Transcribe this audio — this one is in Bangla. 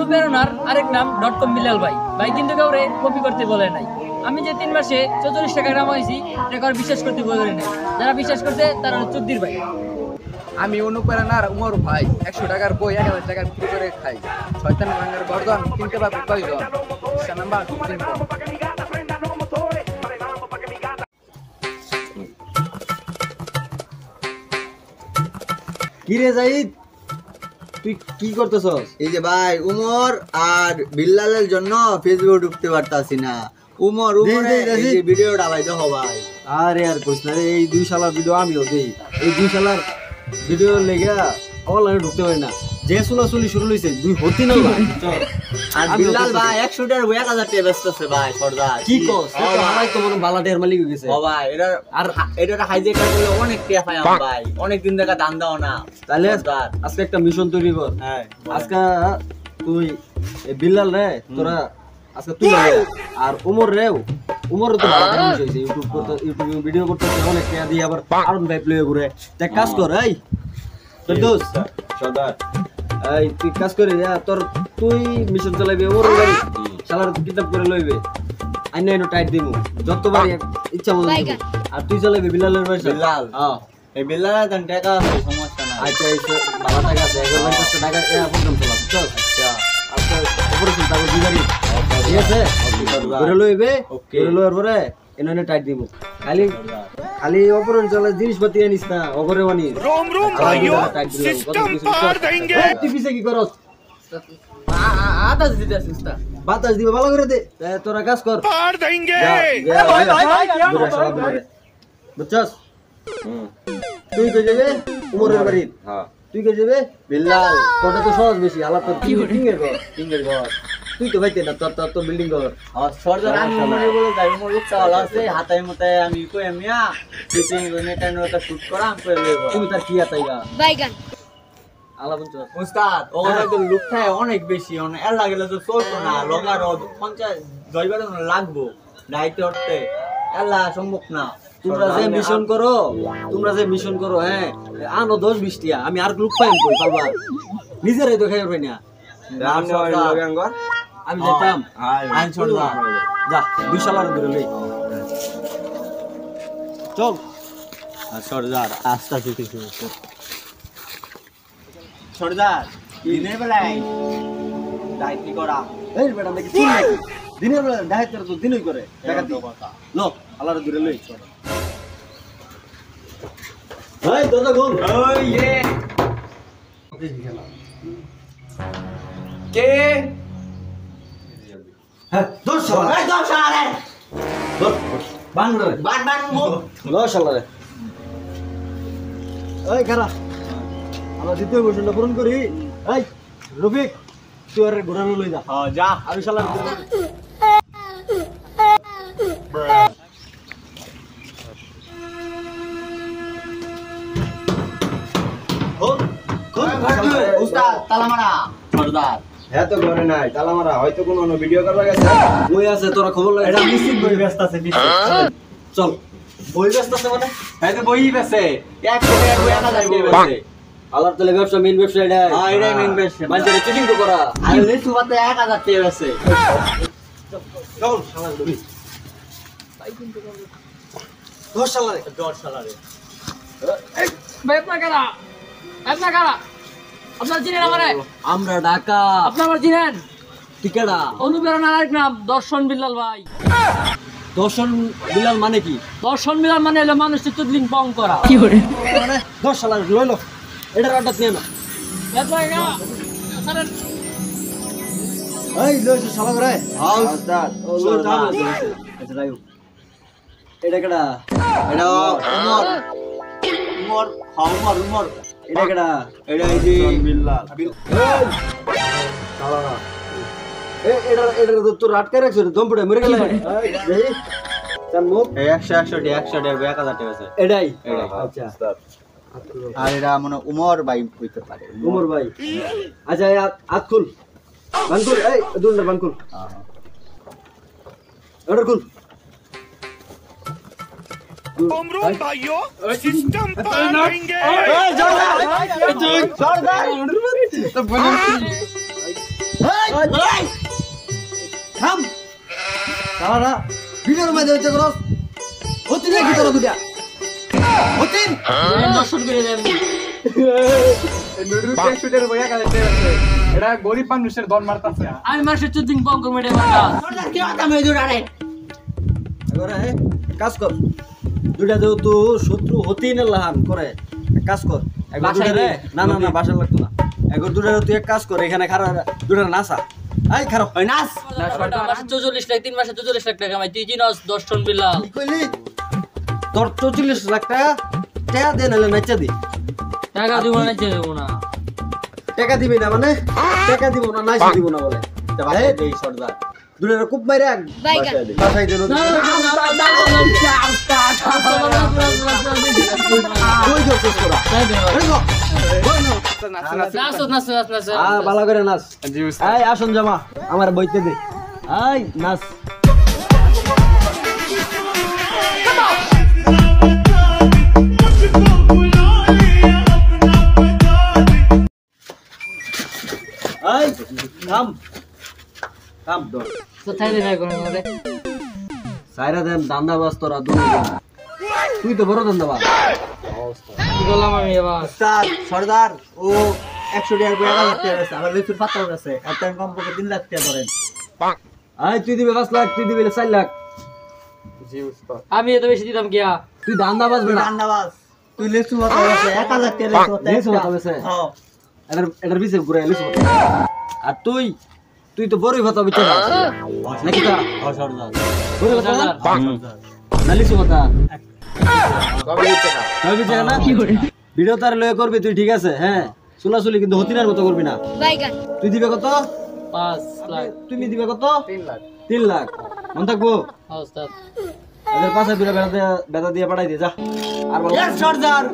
অনুপ্রেরণার আরেক নাম .com বিলাল ভাই। ভাই কিন্তু কাউরে কপি করতে বলে নাই। আমি যে 3 মাসে 44 টাকা কামাইছি এটা কারো বিশ্বাস করতে বলে নাই। যারা বিশ্বাস করতে তারা চুদ্দির ভাই। আমি অনুপ্রেরণার উমর ভাই 100 টাকার বই 1000 টাকার বিক্রি করে খাই। শয়তান ভাঙার গর্দন কিনতে পারবে কয়জন? নাম্বার 3। কি রে জাহিদ, তুই কি করতেছস? এই যে ভাই উমর আর বিল্লালের জন্য ফেসবুকে ঢুকতে পারতাছি না। উমর এই ভিডিওটা ভাই দেখো ভাই। আরে আর কইস না রে, এই 2 শালার ভিডিও আমিও দেই। এই 2 শালার ভিডিও লেগা অনলাইনে ঢুকতে পারি না। যে চুলাচুলি শুরু হইছে 2 হতি না ভাই। আর বিল্লাল ভাই 100 টাকার বই 1000 টাকা বেচতেছে ভাই সর্দার। কি কস? ভাই তো মনে বালাটের মালিক হয়ে গেছে। ও ভাই এটা হাইজেক করলে অনেক টাকা পাই আমি ভাই। অনেক দিন থেকে দান দাও না। তাহলে আজকে একটা মিশন তৈরি কর। হ্যাঁ আজকে তুই এই বিল্লাল রে তোরা আজকে তুই আর উমর রেও উমরও তো ভালো জিনিস হইছে। ইউটিউবে ভিডিও করতে অনেক টাকা দিয়ে আবার আরন ভাই প্লে ঘুরে। তে কাজ কর এই তোর দোস্ত সর্দার, এই তুই কাজ করে যা। তুই মিশন চালাবি ওর গাড়ি শালার কিতাব করে লইবে। আইনা এনো টাইট দিমু যতবার ইচ্ছা মতো দিমু। আর তুই চালাবি বিল্লালের বাসা। বিল্লাল হ্যাঁ এই বিল্লালের দান টাকা আছে, সমস্যা নাই। আচ্ছা এসে ভালো টাকা আছে 11,000 টাকা প্রোগ্রাম চালাব। চল আচ্ছা আচ্ছা অপারেশন তারপর দিবারি ঠিক আছে করে লইবে। করে লওয়ার পরে এনে টাইট দিব। খালি অপারেশন চালা জিনিসপাতি আনিস না অগরে আনিস। रोम रोम भाइयों सिस्टम पार देंगे। তুই পিছে কি করছ? আদাস দিতে সিস্টার বাতাস দিবে ভালো করে দে। তোরা কাজ কর पार देंगे। ভাই ভাই বুঝছস? তুই কই যাবে উমরের বাড়ি? হ্যাঁ তুই কই যাবে বিল্লাল? তোটা তো সহজ বেশি আলাপ তো কিংয়ের ঘর। কিংয়ের ঘর তুই তো ভাইতে না তোর তো বিল্ডিং ঘর। আর সর্দার আমি মনে বলে যাই মোর লোক চালা আছে হাতায় মতায় আমি কই মিয়া পিছে গনে টাইনটা শুট করা আমি কই লইব। তুমি তার কি আতাইগা বাইগান আলা বুঝছো উস্তাদ ওগুলা তো লুকটায় অনেক বেশি অনেক এর লাগলে তো চলতো না। লগার 50 দইবার লাগবো দায়িত্ব করতে এলা সম্ভব না। তোমরা যে মিশন করো হ্যাঁ আনো 10-20 টিয়া আমি আর গ্রুপ পাইম কই পালবা নিজেরাই তো খাইর পাই না। আমি যেতাম আইন সর্দার যা 2 শালার ধরে লই চল। আর সর্দার আস্থা দিতে শুরু কর। সর্দার দিনের বেলায় দায়িত্ব করা এই বেটা দেখি শুন নাকি দিনের বেলা ডাইতে তো দিনই করে ডাকাতি লো আলার ধরে লই চল। এই দরজা খোল। ওই এ কে হ্যাঁ 10 শালা এই 10 সালে বাংলা বান বান মো 10 শালা রে। এই খারা আমরা দ্বিতীয় মিশনটা পূরণ করি। এই রফিক তুই আর ঘোরানো লই যা। হ্যাঁ যা আমি শালা উস্তাদ তালা মারা সর্দার। হ্যাঁ তো ঘরে নাই তালা মারা হয়তো কোনো ভিডিও করবা গেছে বই আছে তোরা খবর লই। এটা নিশ্চিত বই ব্যস্ত আছে চল বই ব্যস্ত আছে মানে হয়তো বই বেছে 1 টাকা বই আনা যাবে বেছে। আলার তাহলে ব্যবসা মেইন ব্যবসা এটা। হ্যাঁ এটাই মেইন ব্যবসা। বাজারে চিটিং তো করা আর লিস্ট মতে 1000 টাকা বেছে। চল শালা ধরি 10 শালা রে 10 সালে ভাই আপনার কারা? আপনার চিনেন আমারে? আমরা ঢাকা আপনার আমার চিনেন? টিকেডা অনুপ্রেরণার আরেক নাম দর্শন বিলাল ভাই। দর্শন বিলাল মানে কি? দর্শন বিলাল মানে হলো মানুষের চুদলিং পং করা। মানে 10 শালা লই লো এটা রাডা নিয়ে না। এই লই শালা রে আউস্তাদ ও লই দাম আচ্ছা যাইও। এটা কেডা? এটা উমর এটা কেডা? এটা এই যে বিল্লাল শালা না এটা তো আটকে রাখছ দম পড়ে মরে গেল। এই দেই চান মুখ 100 1000 টাকা আছে এটাই এটাই। আচ্ছা আর এটা মনে উমর ভাই হইতে পারে। উমর ভাই আচ্ছা হাত খুল বানকুল এই দুনটা বানকুল অর্ডার খুল। रोम रोम भाइयों सिस्टम पार देंगे। এই থাম সারা ভিডিওর মধ্যে হচ্ছে করস হতি না কি তোরা দুটা হতিন দর্শন করে দেন নুডুল কে শুটের বইয়া কাছে আছে এটা গরিব মানুষের দন মারতাছে আমি মাসে 14 দিন পঙ্ক মেডে মারা কি কথা মই দুরারে এবারে কাজ কর দুটা দেও তো শত্রু হতেই না লাহান করে এক কাজ কর একবার বাসায় দুটা রে দে। না না না বাসা লাগতো না একবার দুটা তুই এক কাজ কর এখানে খারা দুটা নাসা আই খারো ওই নাচ মাসে 44 লাখ 3 মাসে 44 লাখ টাকা কামাই তুই জিনস দর্শন বিলাল কি কইলি তোর 44 লাখ টাকা টাকা দে নালে নাচা দি টাকা দিব না দেব না টাকা দিবি না মানে টাকা দিব না নাচা দিব না বলে বাসায় দেই সর্দার দুটা খুব মাইরা বাসায় দেন কই যাচ্ছিস তোরা বালা করে নাচ আই আসন জামা আমার বইতে দে আই নাচ আই থাম থাম দর কোথায় দেবে কোন করে সাইরা দেন দান্দাবাজ তোরা দুজন তুই তো বড় দান্দাবাজ কি বললাম আমি এবার স্যার সর্দার ও 100 টাকা বইয়া লাগতে আছে আমার লিচুর পাতা আছে একটা কমপক্ষে 3 লাখ টাকা ধরেন আই তুই দিবে 5 লাখ তুই দিবে 4 লাখ আমি এত বেশি দিতাম কিয়া তুই দান্দাবাজ তুই বেটা রান্নাবাজ তুই লিচু পাতা আছে 1000 টাকা লিচু লিচু পাতা পাতা আছে? হ্যাঁ এটার পিছে ঘুরে এলিস আর তুই তুই তো বড়ই ভাতা বিচে নাকি তা সর্দার বড়ই ভাতা না লিচু ভাতা কবে দিতে না কবে বিচে না ভিডিও তার লয়ে করবি তুই ঠিক আছে হ্যাঁ চুলাচুলি কিন্তু হতিনার মতো করবি না তুই দিবে কত 5 লাখ তুমি দিবে কত 3 লাখ 3 লাখ মন থাকবো ওস্তাদ এদের পাশে দুটা বেদা দিয়ে পাঠাই দে যা আর বল সর্দার